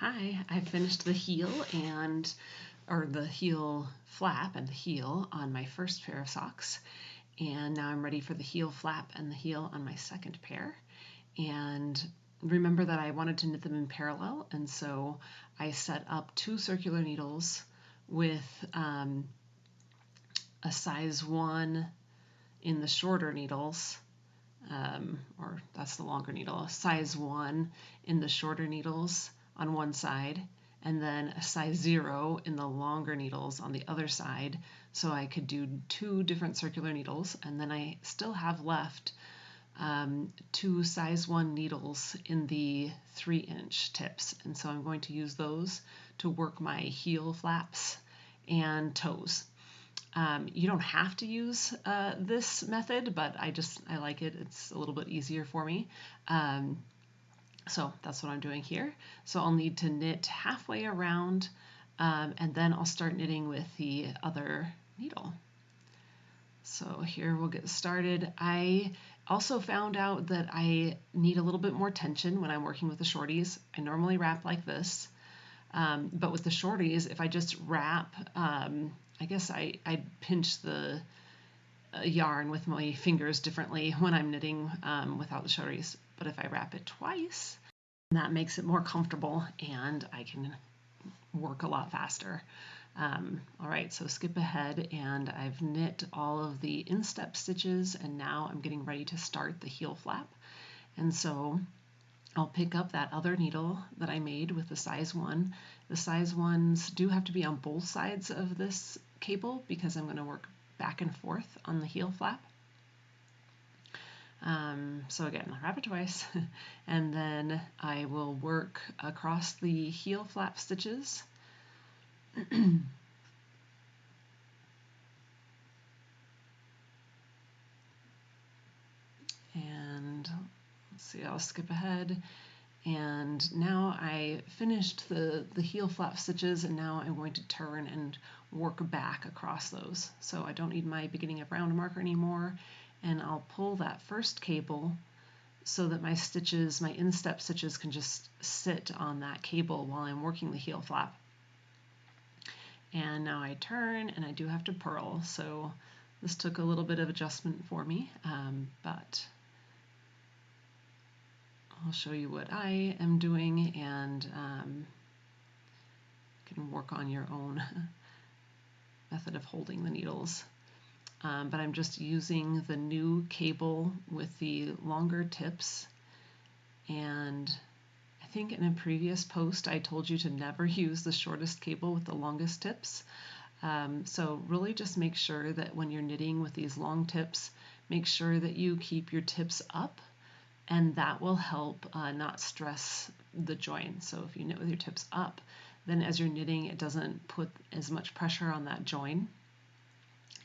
Hi, I finished the heel or the heel flap and the heel on my first pair of socks. And now I'm ready for the heel flap and the heel on my second pair. And remember that I wanted to knit them in parallel. And so I set up 2 circular needles with a size 1 in the shorter needles, or that's the longer needle, size 1 in the shorter needles on one side, and then a size 0 in the longer needles on the other side, so I could do 2 different circular needles. And then I still have left 2 size 1 needles in the 3-inch tips, and so I'm going to use those to work my heel flaps and toes. You don't have to use this method, but I like it. It's a little bit easier for me. So that's what I'm doing here. So I'll need to knit halfway around, and then I'll start knitting with the other needle. So here we'll get started. I also found out that I need a little bit more tension when I'm working with the shorties. I normally wrap like this, but with the shorties, if I just wrap, I guess I pinch the yarn with my fingers differently when I'm knitting without the shorties. But if I wrap it twice, that makes it more comfortable and I can work a lot faster. All right, so skip ahead, and I've knit all of the instep stitches, and now I'm getting ready to start the heel flap. And so I'll pick up that other needle that I made with the size 1. The size 1s do have to be on both sides of this cable because I'm going to work back and forth on the heel flap. So again, I'll wrap it twice, and then I will work across the heel flap stitches. And let's see, I'll skip ahead. And now I finished the heel flap stitches, and now I'm going to turn and work back across those. So I don't need my beginning of round marker anymore, and I'll pull that first cable so that my stitches, my instep stitches, can just sit on that cable while I'm working the heel flap. And now I turn, and I do have to purl, so this took a little bit of adjustment for me, but I'll show you what I am doing, and you can work on your own method of holding the needles. But I'm just using the new cable with the longer tips, and I think in a previous post I told you to never use the shortest cable with the longest tips. So really just make sure that when you're knitting with these long tips, make sure that you keep your tips up, and that will help not stress the join. So if you knit with your tips up, then as you're knitting, it doesn't put as much pressure on that join,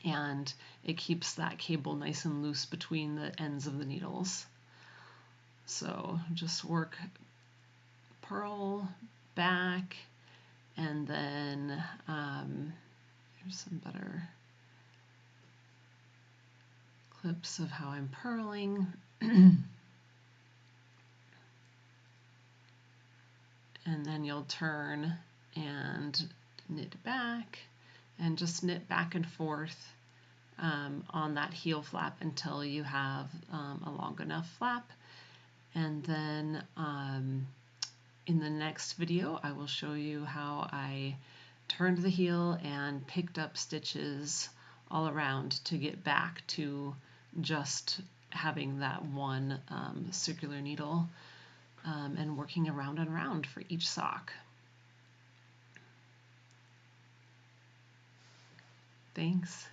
and it keeps that cable nice and loose between the ends of the needles. So just work purl back, and then here's some better clips of how I'm purling. And then you'll turn and knit back, and just knit back and forth on that heel flap until you have a long enough flap. And then in the next video I will show you how I turned the heel and picked up stitches all around to get back to just having that one circular needle and working around and around for each sock. Thanks.